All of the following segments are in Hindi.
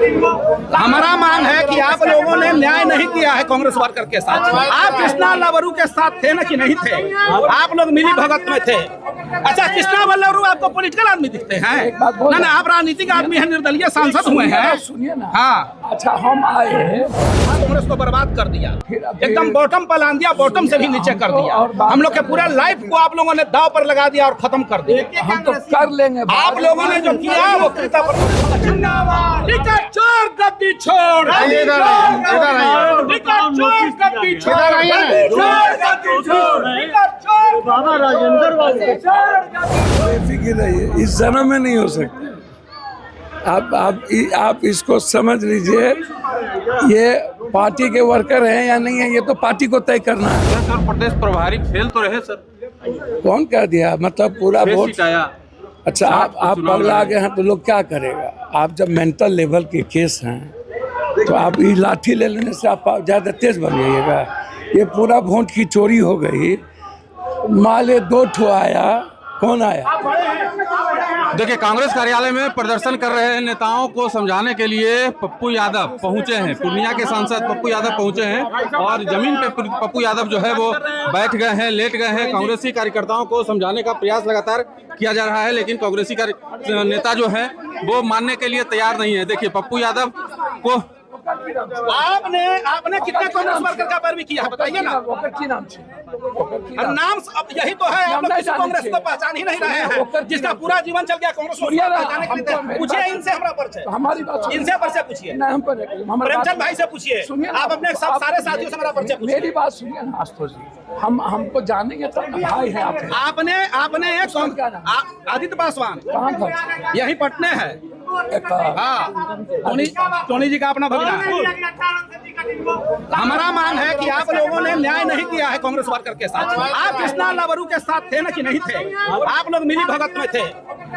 हमारा मांग है कि आप लोगों ने न्याय नहीं किया है कांग्रेस वर्कर के साथ। आप कृष्णा लवरू के साथ थे ना कि नहीं थे? आप लोग मिली भगत में थे। अच्छा, कृष्णा लवरू आपको पॉलिटिकल आदमी दिखते हैं? ना ना, आप राजनीतिक आदमी हैं, निर्दलीय सांसद हुए हैं। सुनिए ना। हाँ, अच्छा, हम आए हैं, कांग्रेस को बर्बाद कर दिया, एकदम बॉटम पर लान दिया, बॉटम से भी नीचे कर दिया। हम लोग के पूरे लाइफ को आप लोगों ने दाव पर लगा दिया और खत्म कर दिया। हम तो कर लेंगे। आप लोगों ने जो किया वो टिकट चोर गद्दी छोड़, बाबा राजेंद्र बाबू बेफिक्र रहिए, इस जन्म में नहीं हो सकते। आप इसको समझ लीजिए, ये पार्टी के वर्कर हैं या नहीं है, ये तो पार्टी को तय करना है। सर, प्रदेश प्रभारी फेल तो रहे सर। कौन कह दिया? मतलब पूरा वोट। आया। अच्छा, आप पगला गए हैं तो लोग क्या करेगा? आप जब मेंटल लेवल के केस हैं तो आप ये लाठी ले लेने से आप ज़्यादा तेज बन जाइएगा। ये पूरा वोट की चोरी हो गई। माले 2 ठो आया, कौन आया? देखिए, कांग्रेस कार्यालय में प्रदर्शन कर रहे नेताओं को समझाने के लिए पप्पू यादव पहुंचे हैं। पूर्णिया के सांसद पप्पू यादव पहुंचे हैं और जमीन पे पप्पू यादव जो है वो बैठ गए हैं, लेट गए हैं। कांग्रेसी कार्यकर्ताओं को समझाने का प्रयास लगातार किया जा रहा है, लेकिन कांग्रेसी नेता जो है वो मानने के लिए तैयार नहीं है। देखिए, पप्पू यादव को आपने कितने कांग्रेस वर्कर का पैरवी किया है बताइए ना। नाम अब यही तो है, आप लोग किसी कांग्रेस को पहचान ही नहीं रहे हैं, जिसका पूरा जीवन चल गया कांग्रेस को पहचानने के लिए। पूछिए इनसे, हमारा परिचय, हमारी बात इनसे परिचय पूछिए, प्रेमचंद भाई से पूछिए, आप अपने सारे साथियों से हमारा परिचय पूछिए। मेरी बात सुनिए ना आशुतोष जी, हमको जानेंगे तो भाई है आप। आपने एक आदित्य पासवान यही पटने है। हाँ, टोनी जी का अपना भगना है। हमारा मांग है कि आप लोगों ने न्याय नहीं किया है कांग्रेस वर्कर के साथ। आप कृष्णा लवरू के साथ थे ना कि नहीं थे? आप लोग मिली भगत में थे।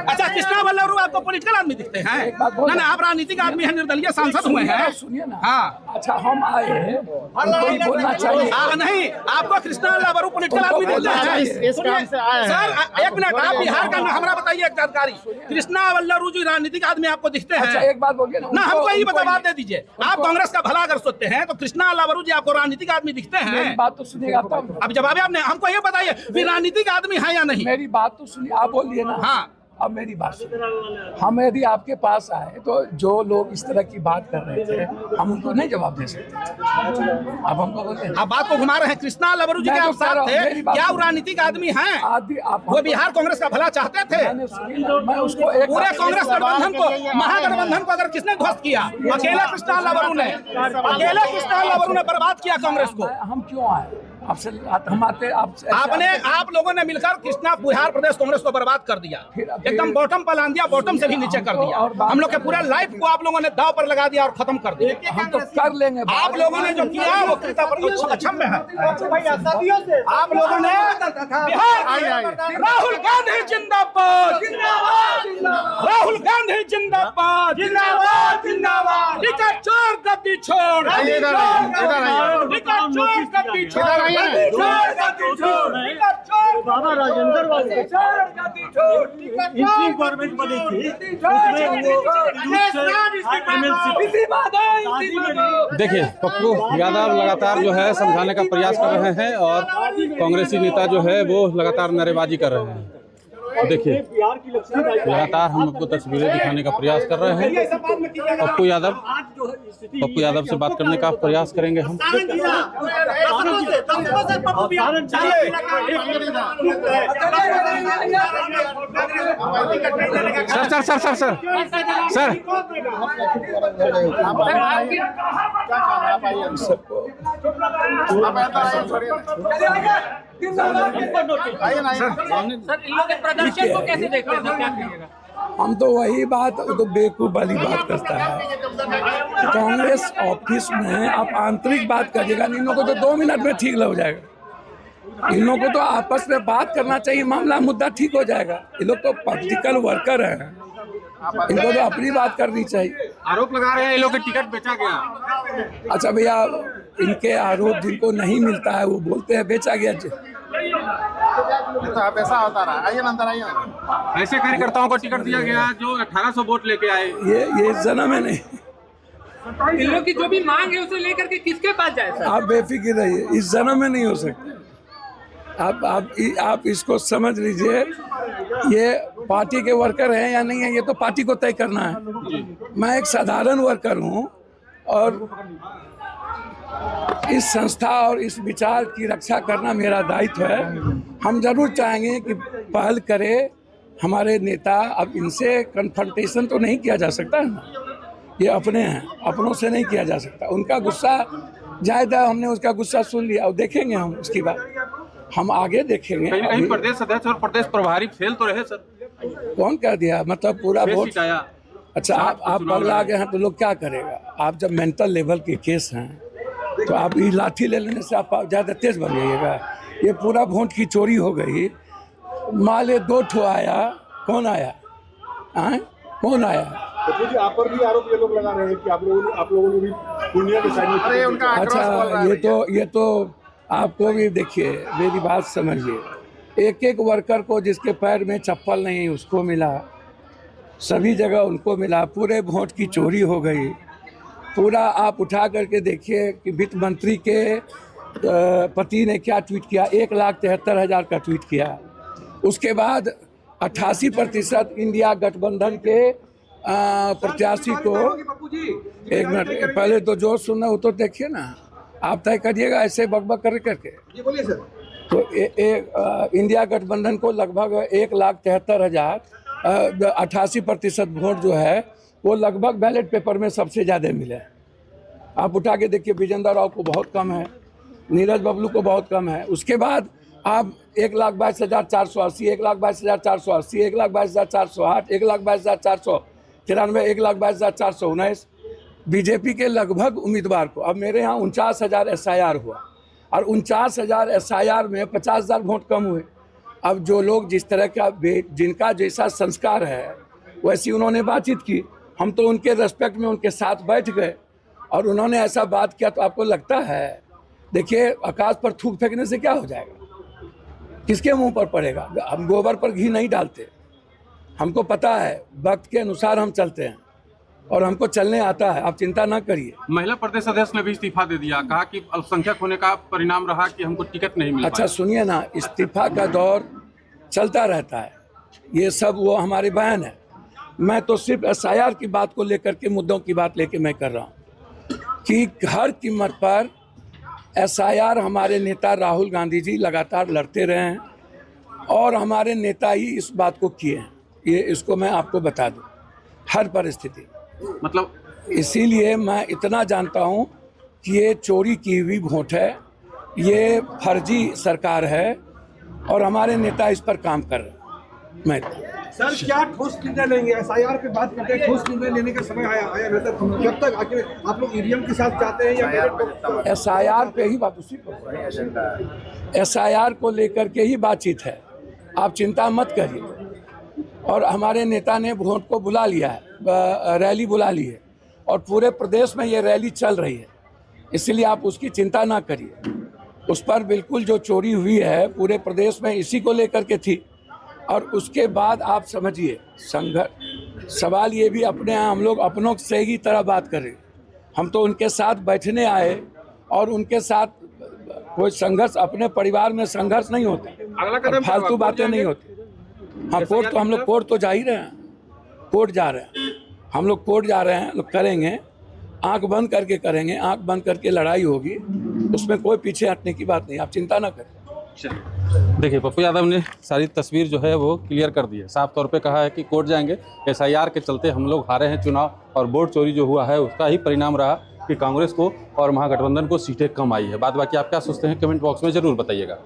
अच्छा, कृष्णा लवरू आपको पॉलिटिकल आदमी दिखते हैं? ना ना, आप राजनीतिक आदमी हैं, निर्दलीय सांसद हुए हैं। सुनिए ना। हाँ, अच्छा, हम आए हैं, बोलना चाहिए। नहीं, आपको कृष्णा लवरू पॉलिटिकल आदमी दिखते हैं? सर, एक मिनट, आप बिहार का हमारा बताइए एक जानकारी। कृष्णा लवरू जो राजनीतिक आदमी आपको दिखते हैं? अच्छा, एक बात बोलिए ना, हमको यही बात दे दीजिए। आप कांग्रेस का भला अगर सोचते हैं तो कृष्णा लवरू जी आपको राजनीतिक आदमी दिखते हैं? मेरी बात तो सुनिएगा तब। अब जवाब आपने हमको ये बताइए कि राजनीतिक आदमी है या नहीं? मेरी बात तो सुनिए, आप बोलिए ना। हाँ, अब मेरी बात सुनिए। हम यदि आपके पास आए तो जो लोग इस तरह की बात कर रहे थे, हम उनको नहीं जवाब दे सकते। अब हमको बोलते हैं, आप बात को घुमा रहे हैं। कृष्णा लवरू जी के आप साथ थे, क्या वो राजनीतिक आदमी हैं? वो बिहार कांग्रेस का भला चाहते थे? मैं उसको पूरे कांग्रेस गठबंधन को, महागठबंधन को अगर किसने ध्वस्त किया? अकेले कृष्णा लवरू ने, अकेले कृष्णा लवरू ने बर्बाद किया कांग्रेस को। हम क्यों आए आपसे? हम आते आपसे। आप लोगों ने मिलकर कृष्णा बिहार प्रदेश कांग्रेस को बर्बाद कर दिया, एकदम बॉटम पर लान दिया, बॉटम से भी नीचे कर दिया। हम लोग के पूरे लाइफ को आप लोगों ने दाव पर लगा दिया और खत्म कर दिया। हम तो कर लेंगे। आप लोगों ने जो किया वो अक्षम में है। आप लोगों ने राहुल गांधी जिंदाबाद, राहुल गांधी जिंदाबाद, टिकट चोर गद्दी छोड़, टिकट चोर गद्दी छोड़, बाबा राजेंद्र बाबू इनकी गवर्नमेंट बनी थी, देखिए, पप्पू यादव लगातार जो है समझाने का प्रयास कर रहे हैं और कांग्रेसी नेता जो है वो लगातार नारेबाजी कर रहे हैं। देखिए, लगातार हम आपको तस्वीरें दिखाने का प्रयास कर रहे हैं। पप्पू यादव से बात करने का प्रयास करेंगे हम। सर प्रदर्शन को कैसे देख रहे हैं? क्या कहिएगा? हम तो वही बात, तो बेवकूफ़ वाली बात करता है। कांग्रेस ऑफिस में आप आंतरिक बात करिएगा, इन लोगों को तो 2 मिनट में ठीक हो जाएगा। इन लोगों को तो आपस में बात करना चाहिए, मामला मुद्दा ठीक हो जाएगा। ये लोग तो पॉलिटिकल वर्कर हैं, इनको तो अपनी बात करनी चाहिए। आरोप लगा रहे हैं ये लोग के टिकट बेचा गया। अच्छा भैया, इनके आरोप जिनको नहीं मिलता है वो बोलते हैं बेचा गया। तो आप ऐसा होता रहा, आइए ना अंदर, आइए। ऐसे कार्यकर्ताओं को टिकट दिया गया जो 1800 वोट लेके आए। ये जन्म में नहीं, इन लोग की जो भी मांग है उसे लेकर के किसके पास जाए सर? आप बेफिक्र रहिए, इस जन्म में नहीं हो सकते। आप इसको समझ लीजिए, ये पार्टी के वर्कर हैं या नहीं है ये तो पार्टी को तय करना है। मैं एक साधारण वर्कर हूँ और इस संस्था और इस विचार की रक्षा करना मेरा दायित्व है। हम जरूर चाहेंगे कि पहल करे हमारे नेता। अब इनसे कन्फ्रंटेशन तो नहीं किया जा सकता है ना, ये अपने हैं, अपनों से नहीं किया जा सकता। उनका गुस्सा जायदा, हमने उसका गुस्सा सुन लिया, और देखेंगे हम उसकी बात, हम आगे देखेंगे। कहीं ना कहीं प्रदेश अध्यक्ष और प्रदेश प्रभारी फेल तो रहे सर। कौन कह दिया? मतलब पूरा वोट। आया। अच्छा, आप बगला गए हैं तो लोग क्या करेगा? आप जब मेंटल लेवल के केस हैं तो आप ये लाठी ले लेने से आप ज़्यादा तेज बन जाइएगा। ये पूरा वोट की चोरी हो गई। माले 2 ठो आया, कौन आया? कौन आया? तो आप पर भी आरोप ये लोग लगा रहे हैं कि आप लोगों ने भी पूर्णिया के साइड में। अरे उनका अच्छा, ये तो आपको भी देखिए, मेरी बात समझिए। एक एक वर्कर को जिसके पैर में चप्पल नहीं उसको मिला, सभी जगह उनको मिला। पूरे वोट की चोरी हो गई। पूरा आप उठा करके देखिए कि वित्त मंत्री के पति ने क्या ट्वीट किया, 1,73,000 का ट्वीट किया। उसके बाद 88% इंडिया गठबंधन के प्रत्याशी को, एक मिनट पहले तो जो सुनना वो तो देखिए ना, आप तय करिएगा ऐसे बकबक करके। ये बोलिए सर। तो इंडिया गठबंधन को लगभग 1,73,000, 88% वोट जो है वो लगभग बैलेट पेपर में सबसे ज़्यादा मिले। आप उठा के देखिए, विजेंद्र राव को बहुत कम है, नीरज बबलू को बहुत कम है। उसके बाद आप 1,22,480, 1,22,480, 1,22,408, 1,22,493, 1,22,419 बीजेपी के लगभग उम्मीदवार को। अब मेरे यहाँ 49,000 SIR हुआ और 49,000 SIR में 50,000 वोट कम हुए। अब जो लोग जिस तरह का, जिनका जैसा संस्कार है वैसी उन्होंने बातचीत की। हम तो उनके रेस्पेक्ट में उनके साथ बैठ गए और उन्होंने ऐसा बात किया। तो आपको लगता है, देखिए आकाश पर थूक फेंकने से क्या हो जाएगा? किसके मुंह पर पड़ेगा? हम गोबर पर घी नहीं डालते। हमको पता है, वक्त के अनुसार हम चलते हैं और हमको चलने आता है। आप चिंता ना करिए। महिला प्रदेश अध्यक्ष ने भी इस्तीफा दे दिया, कहा कि अल्पसंख्यक होने का परिणाम रहा कि हमको टिकट नहीं मिला। अच्छा सुनिए ना, इस्तीफा का दौर चलता रहता है, ये सब वो हमारे बयान है। मैं तो सिर्फ SIR की बात को लेकर के, मुद्दों की बात लेके मैं कर रहा हूँ कि हर कीमत पर SIR हमारे नेता राहुल गांधी जी लगातार लड़ते रहे हैं और हमारे नेता ही इस बात को किए हैं। ये इसको मैं आपको बता दूं, हर परिस्थिति। मतलब इसीलिए मैं इतना जानता हूं कि ये चोरी की हुई वोट है, ये फर्जी सरकार है और हमारे नेता इस पर काम कर रहे हैं। मैं सर क्या ठोस निर्णय लेंगे? SIR पे बात करते हैं, ठोस निर्णय लेने का समय आया रहता है। जब तक आखिर आप लोग EVM के साथ जाते हैं या SIR पे ही बात, उसी पर SIR को लेकर के ही बातचीत है। आप चिंता मत करिए। और हमारे नेता ने वोट को बुला लिया है, रैली बुला ली है और पूरे प्रदेश में ये रैली चल रही है। इसलिए आप उसकी चिंता ना करिए। उस पर बिल्कुल जो चोरी हुई है पूरे प्रदेश में इसी को लेकर के थी। और उसके बाद आप समझिए, संघर्ष, सवाल ये भी अपने यहाँ हम लोग अपनों से ही तरह बात करें। हम तो उनके साथ बैठने आए और उनके साथ कोई संघर्ष, अपने परिवार में संघर्ष नहीं होता, अगला कदम फालतू बातें नहीं होती। हाँ, कोर्ट तो हम लोग कोर्ट तो जा ही रहे हैं, कोर्ट जा रहे हैं, हम लोग कोर्ट जा रहे हैं, लोग करेंगे, आंख बंद करके करेंगे, आंख बंद करके लड़ाई होगी, उसमें कोई पीछे हटने की बात नहीं, आप चिंता ना करें। देखिए, पप्पू यादव ने सारी तस्वीर जो है वो क्लियर कर दी है, साफ तौर पे कहा है कि कोर्ट जाएंगे, SIR के चलते हम लोग हारे हैं चुनाव और वोट चोरी जो हुआ है उसका ही परिणाम रहा कि कांग्रेस को और महागठबंधन को सीटें कम आई है। बात बाकी आप क्या सोचते हैं कमेंट बॉक्स में ज़रूर बताइएगा।